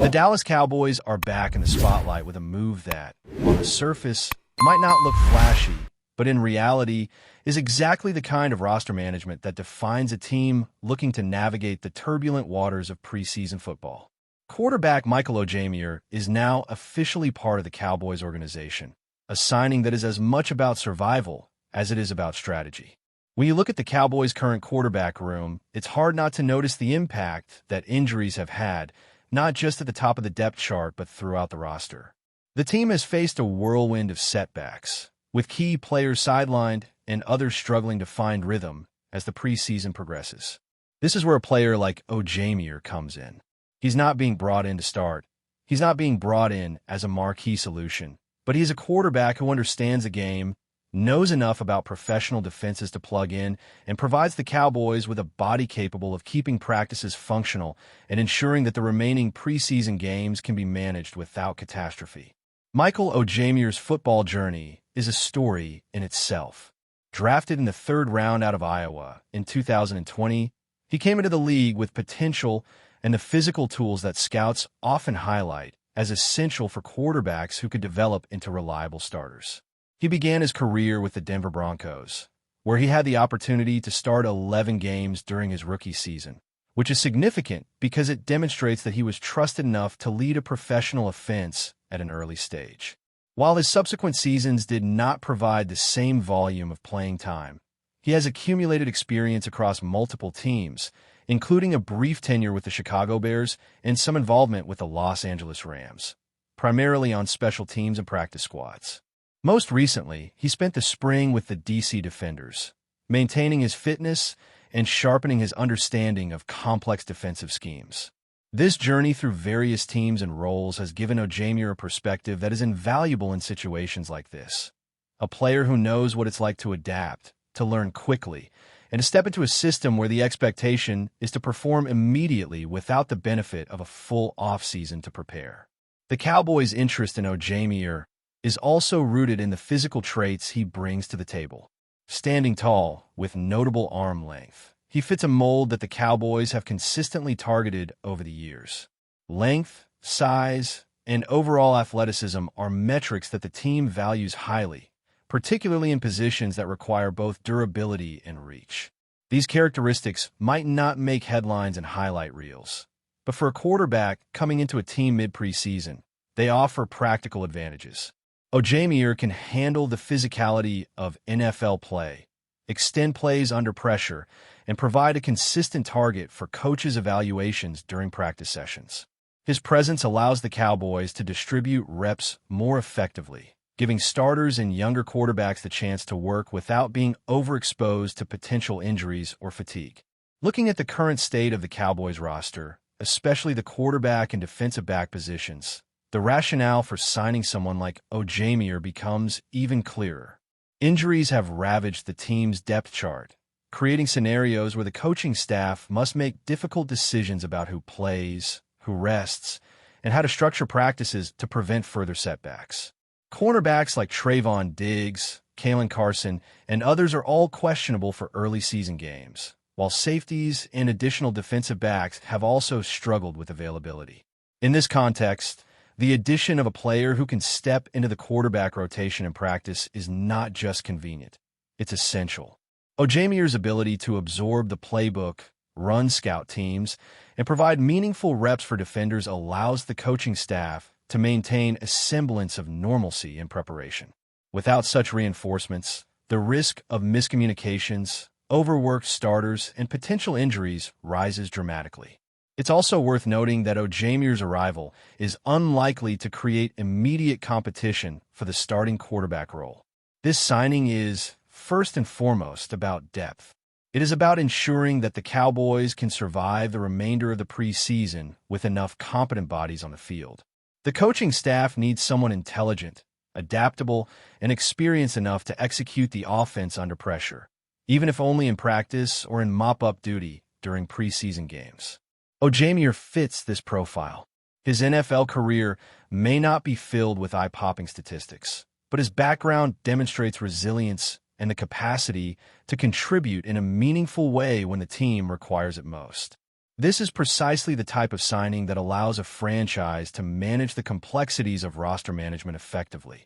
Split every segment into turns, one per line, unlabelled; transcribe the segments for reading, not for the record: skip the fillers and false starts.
The Dallas Cowboys are back in the spotlight with a move that, on the surface, might not look flashy, but in reality is exactly the kind of roster management that defines a team looking to navigate the turbulent waters of preseason football. Quarterback Michael Ojemier is now officially part of the Cowboys organization, a signing that is as much about survival as it is about strategy. When you look at the Cowboys' current quarterback room, it's hard not to notice the impact that injuries have had, not just at the top of the depth chart, but throughout the roster. The team has faced a whirlwind of setbacks, with key players sidelined and others struggling to find rhythm as the preseason progresses. This is where a player like Ojemier comes in. He's not being brought in to start. He's not being brought in as a marquee solution, but he's a quarterback who understands the game, knows enough about professional defenses to plug in, and provides the Cowboys with a body capable of keeping practices functional and ensuring that the remaining preseason games can be managed without catastrophe. Michael Ojemier's football journey is a story in itself. Drafted in the third round out of Iowa in 2020, he came into the league with potential and the physical tools that scouts often highlight as essential for quarterbacks who could develop into reliable starters. He began his career with the Denver Broncos, where he had the opportunity to start 11 games during his rookie season, which is significant because it demonstrates that he was trusted enough to lead a professional offense at an early stage. While his subsequent seasons did not provide the same volume of playing time, he has accumulated experience across multiple teams, including a brief tenure with the Chicago Bears and some involvement with the Los Angeles Rams, primarily on special teams and practice squads. Most recently, he spent the spring with the DC Defenders, maintaining his fitness and sharpening his understanding of complex defensive schemes. This journey through various teams and roles has given Ojemier a perspective that is invaluable in situations like this. A player who knows what it's like to adapt, to learn quickly, and to step into a system where the expectation is to perform immediately without the benefit of a full offseason to prepare. The Cowboys' interest in Ojemier is also rooted in the physical traits he brings to the table. Standing tall, with notable arm length, he fits a mold that the Cowboys have consistently targeted over the years. Length, size, and overall athleticism are metrics that the team values highly, particularly in positions that require both durability and reach. These characteristics might not make headlines and highlight reels, but for a quarterback coming into a team mid-preseason, they offer practical advantages. Ojemier can handle the physicality of NFL play, extend plays under pressure, and provide a consistent target for coaches' evaluations during practice sessions. His presence allows the Cowboys to distribute reps more effectively, giving starters and younger quarterbacks the chance to work without being overexposed to potential injuries or fatigue. Looking at the current state of the Cowboys roster, especially the quarterback and defensive back positions, the rationale for signing someone like Ojemier becomes even clearer. Injuries have ravaged the team's depth chart, creating scenarios where the coaching staff must make difficult decisions about who plays, who rests, and how to structure practices to prevent further setbacks. Cornerbacks like Trayvon Diggs, Kalen Carson, and others are all questionable for early season games, while safeties and additional defensive backs have also struggled with availability. In this context, the addition of a player who can step into the quarterback rotation in practice is not just convenient, it's essential. Ojemier's ability to absorb the playbook, run scout teams, and provide meaningful reps for defenders allows the coaching staff to maintain a semblance of normalcy in preparation. Without such reinforcements, the risk of miscommunications, overworked starters, and potential injuries rises dramatically. It's also worth noting that Ojemier's arrival is unlikely to create immediate competition for the starting quarterback role. This signing is, first and foremost, about depth. It is about ensuring that the Cowboys can survive the remainder of the preseason with enough competent bodies on the field. The coaching staff needs someone intelligent, adaptable, and experienced enough to execute the offense under pressure, even if only in practice or in mop-up duty during preseason games. Ojemier fits this profile. His NFL career may not be filled with eye-popping statistics, but his background demonstrates resilience and the capacity to contribute in a meaningful way when the team requires it most. This is precisely the type of signing that allows a franchise to manage the complexities of roster management effectively,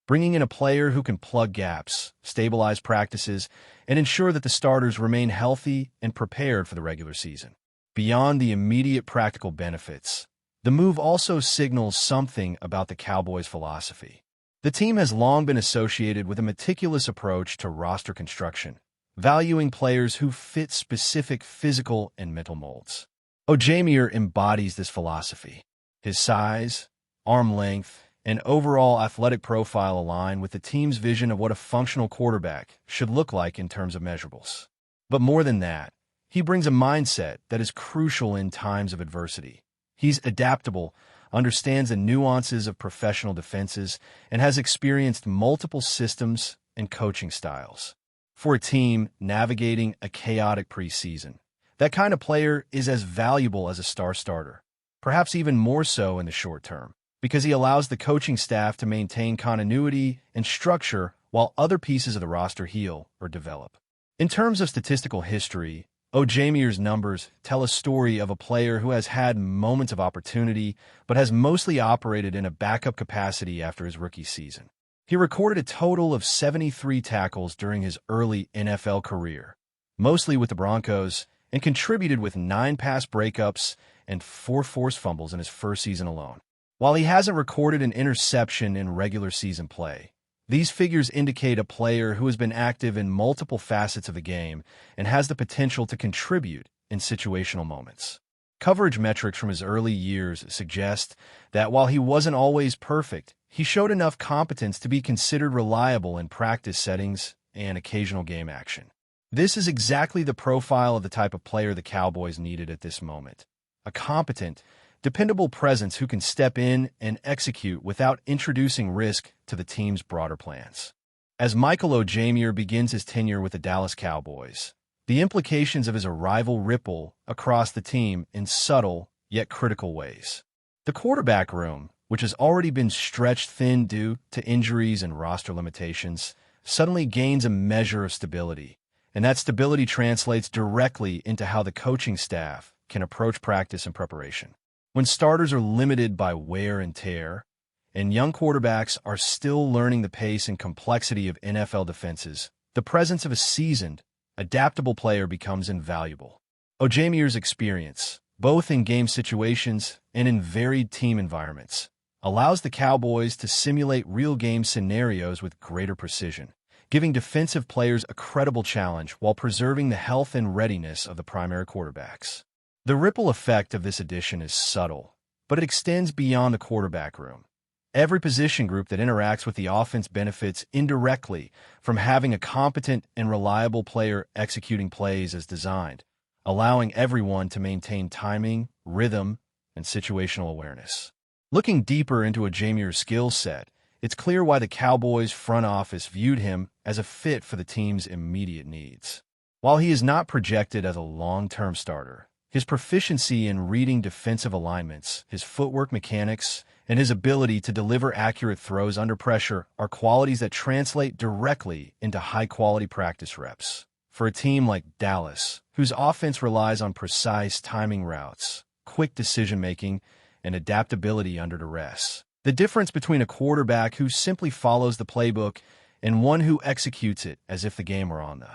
bringing in a player who can plug gaps, stabilize practices, and ensure that the starters remain healthy and prepared for the regular season. Beyond the immediate practical benefits, the move also signals something about the Cowboys' philosophy. The team has long been associated with a meticulous approach to roster construction, valuing players who fit specific physical and mental molds. Ojemir embodies this philosophy. His size, arm length, and overall athletic profile align with the team's vision of what a functional quarterback should look like in terms of measurables. But more than that, he brings a mindset that is crucial in times of adversity. He's adaptable, understands the nuances of professional defenses, and has experienced multiple systems and coaching styles. For a team navigating a chaotic preseason, that kind of player is as valuable as a star starter, perhaps even more so in the short term, because he allows the coaching staff to maintain continuity and structure while other pieces of the roster heal or develop. In terms of statistical history, Ojemir's numbers tell a story of a player who has had moments of opportunity but has mostly operated in a backup capacity after his rookie season. He recorded a total of 73 tackles during his early NFL career, mostly with the Broncos, and contributed with 9 pass breakups and 4 forced fumbles in his first season alone. While he hasn't recorded an interception in regular season play, these figures indicate a player who has been active in multiple facets of the game and has the potential to contribute in situational moments. Coverage metrics from his early years suggest that while he wasn't always perfect, he showed enough competence to be considered reliable in practice settings and occasional game action. This is exactly the profile of the type of player the Cowboys needed at this moment. A competent, dependable presence who can step in and execute without introducing risk to the team's broader plans. As Michael Ojemir begins his tenure with the Dallas Cowboys, the implications of his arrival ripple across the team in subtle yet critical ways. The quarterback room, which has already been stretched thin due to injuries and roster limitations, suddenly gains a measure of stability, and that stability translates directly into how the coaching staff can approach practice and preparation. When starters are limited by wear and tear, and young quarterbacks are still learning the pace and complexity of NFL defenses, the presence of a seasoned, adaptable player becomes invaluable. Ojemir's experience, both in game situations and in varied team environments, allows the Cowboys to simulate real game scenarios with greater precision, giving defensive players a credible challenge while preserving the health and readiness of the primary quarterbacks. The ripple effect of this addition is subtle, but it extends beyond the quarterback room. Every position group that interacts with the offense benefits indirectly from having a competent and reliable player executing plays as designed, allowing everyone to maintain timing, rhythm, and situational awareness. Looking deeper into Ojemir's skill set, it's clear why the Cowboys' front office viewed him as a fit for the team's immediate needs. While he is not projected as a long-term starter, his proficiency in reading defensive alignments, his footwork mechanics, and his ability to deliver accurate throws under pressure are qualities that translate directly into high-quality practice reps. For a team like Dallas, whose offense relies on precise timing routes, quick decision-making, and adaptability under duress, the difference between a quarterback who simply follows the playbook and one who executes it as if the game were on the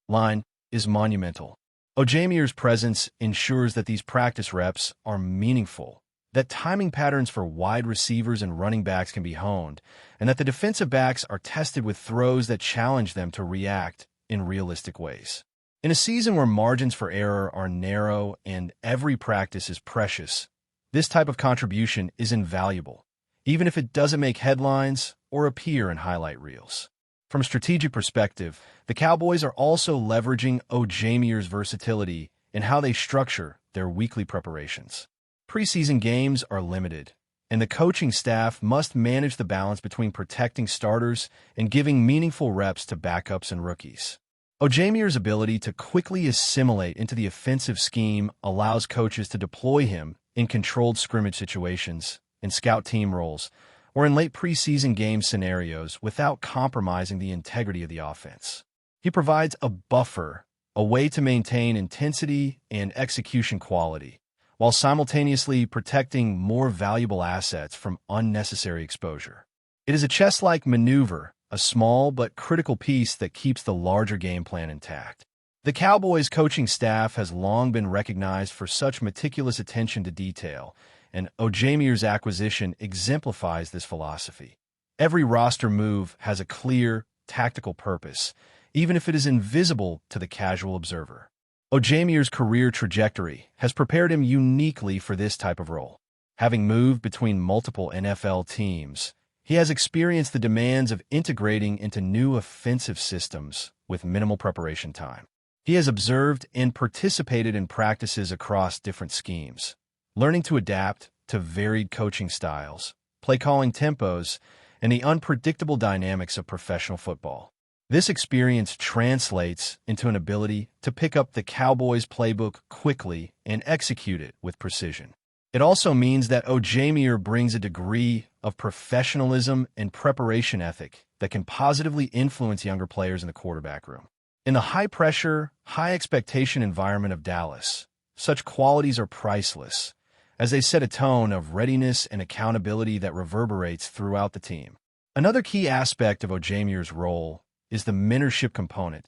line is monumental. Ojemir's presence ensures that these practice reps are meaningful, that timing patterns for wide receivers and running backs can be honed, and that the defensive backs are tested with throws that challenge them to react in realistic ways. In a season where margins for error are narrow and every practice is precious, this type of contribution is invaluable, even if it doesn't make headlines or appear in highlight reels. From a strategic perspective, the Cowboys are also leveraging Ojemir's versatility in how they structure their weekly preparations. Preseason games are limited, and the coaching staff must manage the balance between protecting starters and giving meaningful reps to backups and rookies. Ojemir's ability to quickly assimilate into the offensive scheme allows coaches to deploy him in controlled scrimmage situations, in scout team roles, or in late preseason game scenarios without compromising the integrity of the offense. He provides a buffer a way to maintain intensity and execution quality, while simultaneously protecting more valuable assets from unnecessary exposure. It is a chess-like maneuver, a small but critical piece that keeps the larger game plan intact. The Cowboys coaching staff has long been recognized for such meticulous attention to detail, and Ojemuir's acquisition exemplifies this philosophy. Every roster move has a clear, tactical purpose, even if it is invisible to the casual observer. Ojemuir's career trajectory has prepared him uniquely for this type of role. Having moved between multiple NFL teams, he has experienced the demands of integrating into new offensive systems with minimal preparation time. He has observed and participated in practices across different schemes, learning to adapt to varied coaching styles, play-calling tempos, and the unpredictable dynamics of professional football. This experience translates into an ability to pick up the Cowboys playbook quickly and execute it with precision. It also means that Ojemuir brings a degree of professionalism and preparation ethic that can positively influence younger players in the quarterback room. In the high-pressure, high-expectation environment of Dallas, such qualities are priceless, as they set a tone of readiness and accountability that reverberates throughout the team. Another key aspect of Ojemuir's role is the mentorship component,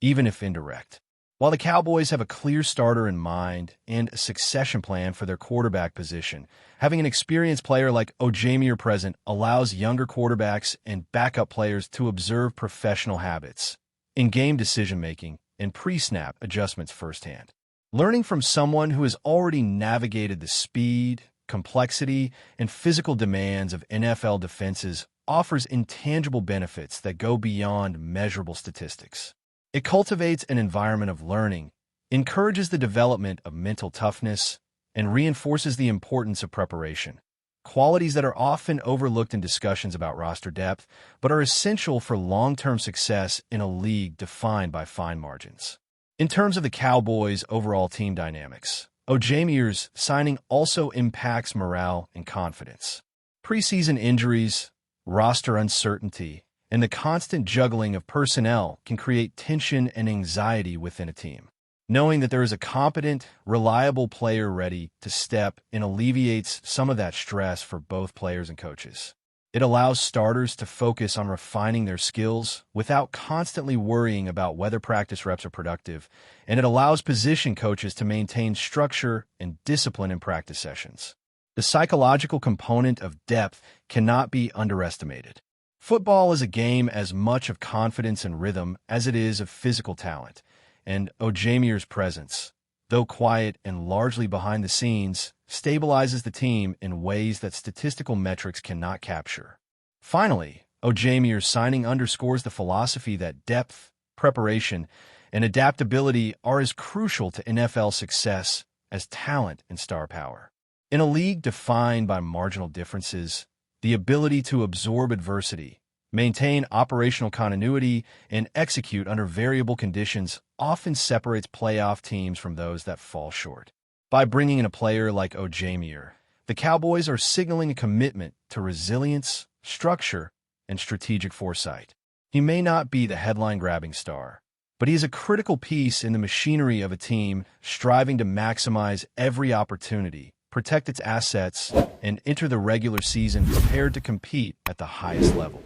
even if indirect. While the Cowboys have a clear starter in mind and a succession plan for their quarterback position, having an experienced player like Ojemuir present allows younger quarterbacks and backup players to observe professional habits, in-game decision-making, and pre-snap adjustments firsthand. Learning from someone who has already navigated the speed, complexity, and physical demands of NFL defenses offers intangible benefits that go beyond measurable statistics. It cultivates an environment of learning, encourages the development of mental toughness, and reinforces the importance of preparation, qualities that are often overlooked in discussions about roster depth, but are essential for long-term success in a league defined by fine margins. In terms of the Cowboys' overall team dynamics, Ojemuir's signing also impacts morale and confidence. Preseason injuries, roster uncertainty, and the constant juggling of personnel can create tension and anxiety within a team. Knowing that there is a competent, reliable player ready to step in alleviates some of that stress for both players and coaches. It allows starters to focus on refining their skills without constantly worrying about whether practice reps are productive, and it allows position coaches to maintain structure and discipline in practice sessions. The psychological component of depth cannot be underestimated. Football is a game as much of confidence and rhythm as it is of physical talent, and Ojemuir's presence, though quiet and largely behind the scenes, stabilizes the team in ways that statistical metrics cannot capture. Finally, Ojemuir's signing underscores the philosophy that depth, preparation, and adaptability are as crucial to NFL success as talent and star power. In a league defined by marginal differences, the ability to absorb adversity, maintain operational continuity, and execute under variable conditions often separates playoff teams from those that fall short. By bringing in a player like Ojemuir, the Cowboys are signaling a commitment to resilience, structure, and strategic foresight. He may not be the headline-grabbing star, but he is a critical piece in the machinery of a team striving to maximize every opportunity, protect its assets, and enter the regular season prepared to compete at the highest level.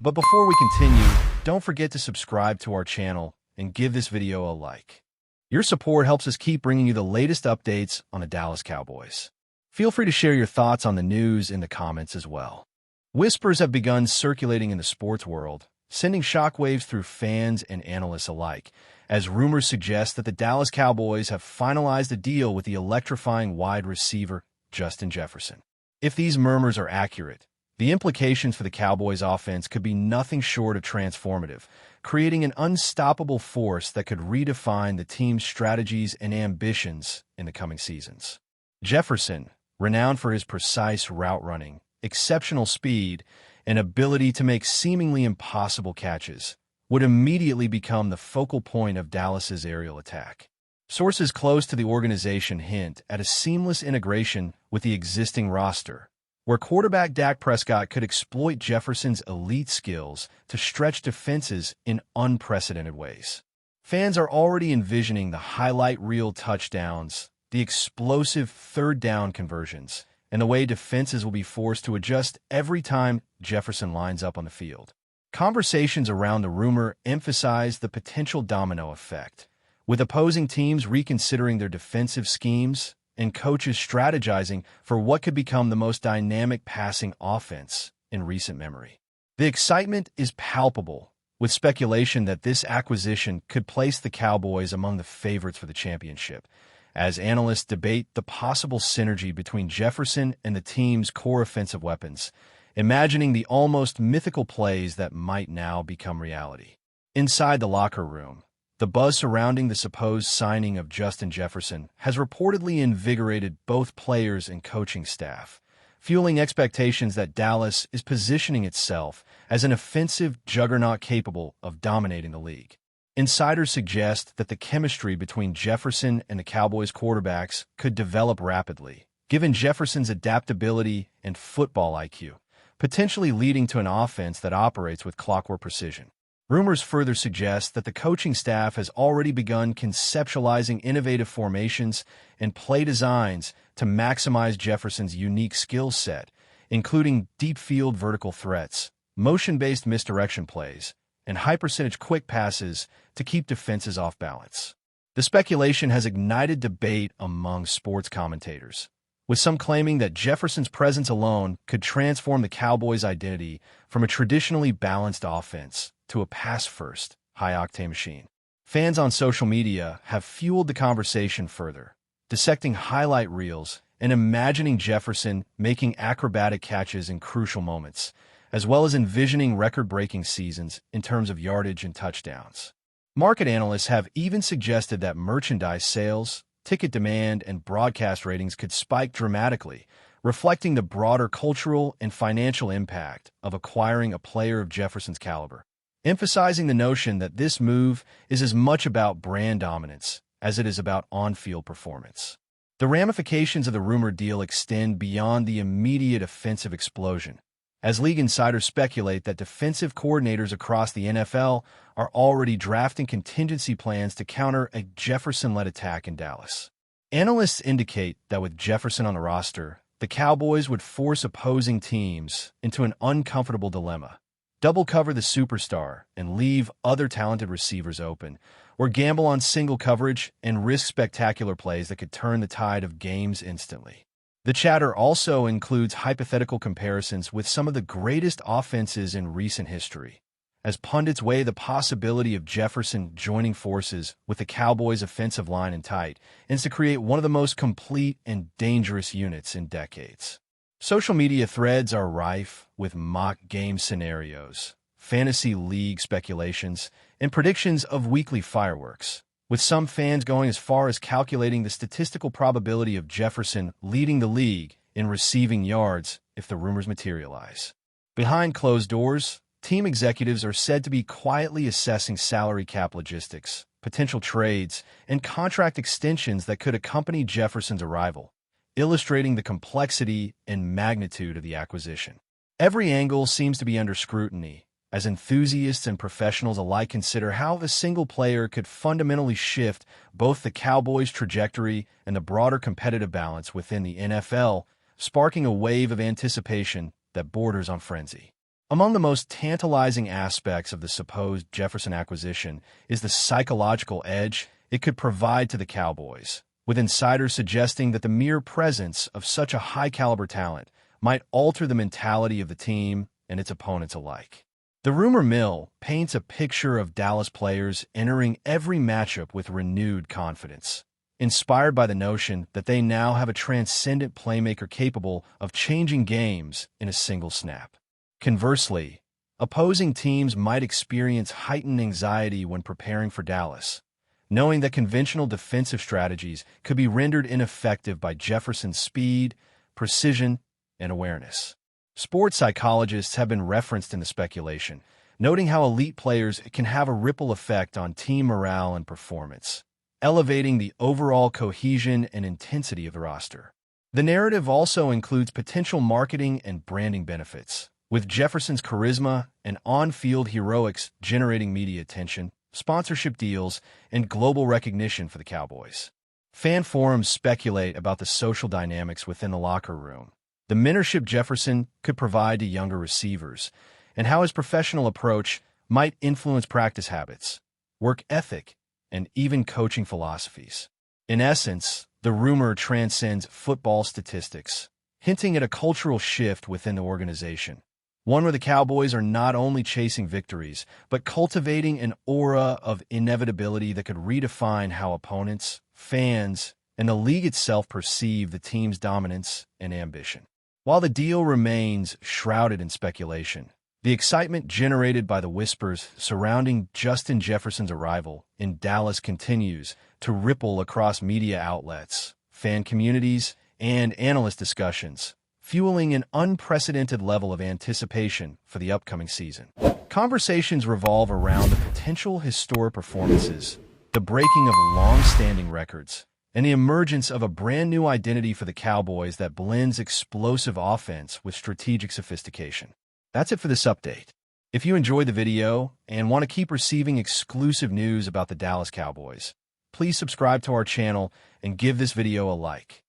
But before we continue, don't forget to subscribe to our channel and give this video a like. Your support helps us keep bringing you the latest updates on the Dallas Cowboys. Feel free to share your thoughts on the news in the comments as well. Whispers have begun circulating in the sports world, sending shockwaves through fans and analysts alike, as rumors suggest that the Dallas Cowboys have finalized a deal with the electrifying wide receiver Justin Jefferson. If these murmurs are accurate, the implications for the Cowboys' offense could be nothing short of transformative, creating an unstoppable force that could redefine the team's strategies and ambitions in the coming seasons. Jefferson, renowned for his precise route running, exceptional speed, and ability to make seemingly impossible catches, would immediately become the focal point of Dallas's aerial attack. Sources close to the organization hint at a seamless integration with the existing roster, where quarterback Dak Prescott could exploit Jefferson's elite skills to stretch defenses in unprecedented ways. Fans are already envisioning the highlight reel touchdowns, the explosive third down conversions, and the way defenses will be forced to adjust every time Jefferson lines up on the field. Conversations around the rumor emphasize the potential domino effect, with opposing teams reconsidering their defensive schemes and coaches strategizing for what could become the most dynamic passing offense in recent memory. The excitement is palpable, with speculation that this acquisition could place the Cowboys among the favorites for the championship, as analysts debate the possible synergy between Jefferson and the team's core offensive weapons, imagining the almost mythical plays that might now become reality. Inside the locker room, the buzz surrounding the supposed signing of Justin Jefferson has reportedly invigorated both players and coaching staff, fueling expectations that Dallas is positioning itself as an offensive juggernaut capable of dominating the league. Insiders suggest that the chemistry between Jefferson and the Cowboys quarterbacks could develop rapidly, given Jefferson's adaptability and football IQ, potentially leading to an offense that operates with clockwork precision. Rumors further suggest that the coaching staff has already begun conceptualizing innovative formations and play designs to maximize Jefferson's unique skill set, including deep field vertical threats, motion-based misdirection plays, and high-percentage quick passes to keep defenses off balance. The speculation has ignited debate among sports commentators, with some claiming that Jefferson's presence alone could transform the Cowboys' identity from a traditionally balanced offense to a pass-first, high-octane machine. Fans on social media have fueled the conversation further, dissecting highlight reels and imagining Jefferson making acrobatic catches in crucial moments, as well as envisioning record-breaking seasons in terms of yardage and touchdowns. Market analysts have even suggested that merchandise sales, ticket demand, and broadcast ratings could spike dramatically, reflecting the broader cultural and financial impact of acquiring a player of Jefferson's caliber, emphasizing the notion that this move is as much about brand dominance as it is about on-field performance. The ramifications of the rumored deal extend beyond the immediate offensive explosion, as league insiders speculate that defensive coordinators across the NFL are already drafting contingency plans to counter a Jefferson-led attack in Dallas. Analysts indicate that with Jefferson on the roster, the Cowboys would force opposing teams into an uncomfortable dilemma: double cover the superstar and leave other talented receivers open, or gamble on single coverage and risk spectacular plays that could turn the tide of games instantly. The chatter also includes hypothetical comparisons with some of the greatest offenses in recent history, as pundits weigh the possibility of Jefferson joining forces with the Cowboys' offensive line in tight and to create one of the most complete and dangerous units in decades. Social media threads are rife with mock game scenarios, fantasy league speculations, and predictions of weekly fireworks, with some fans going as far as calculating the statistical probability of Jefferson leading the league in receiving yards if the rumors materialize. Behind closed doors, team executives are said to be quietly assessing salary cap logistics, potential trades, and contract extensions that could accompany Jefferson's arrival, illustrating the complexity and magnitude of the acquisition. Every angle seems to be under scrutiny, as enthusiasts and professionals alike consider how a single player could fundamentally shift both the Cowboys' trajectory and the broader competitive balance within the NFL, sparking a wave of anticipation that borders on frenzy. Among the most tantalizing aspects of the supposed Jefferson acquisition is the psychological edge it could provide to the Cowboys, with insiders suggesting that the mere presence of such a high-caliber talent might alter the mentality of the team and its opponents alike. The rumor mill paints a picture of Dallas players entering every matchup with renewed confidence, inspired by the notion that they now have a transcendent playmaker capable of changing games in a single snap. Conversely, opposing teams might experience heightened anxiety when preparing for Dallas, knowing that conventional defensive strategies could be rendered ineffective by Jefferson's speed, precision, and awareness. Sports psychologists have been referenced in the speculation, noting how elite players can have a ripple effect on team morale and performance, elevating the overall cohesion and intensity of the roster. The narrative also includes potential marketing and branding benefits, with Jefferson's charisma and on-field heroics generating media attention, sponsorship deals, and global recognition for the Cowboys. Fan forums speculate about the social dynamics within the locker room, the mentorship Jefferson could provide to younger receivers, and how his professional approach might influence practice habits, work ethic, and even coaching philosophies. In essence, the rumor transcends football statistics, hinting at a cultural shift within the organization, one where the Cowboys are not only chasing victories, but cultivating an aura of inevitability that could redefine how opponents, fans, and the league itself perceive the team's dominance and ambition. While the deal remains shrouded in speculation, the excitement generated by the whispers surrounding Justin Jefferson's arrival in Dallas continues to ripple across media outlets, fan communities, and analyst discussions, fueling an unprecedented level of anticipation for the upcoming season. Conversations revolve around the potential historic performances, the breaking of long-standing records, and the emergence of a brand-new identity for the Cowboys that blends explosive offense with strategic sophistication. That's it for this update. If you enjoyed the video and want to keep receiving exclusive news about the Dallas Cowboys, please subscribe to our channel and give this video a like.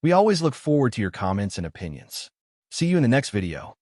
We always look forward to your comments and opinions. See you in the next video.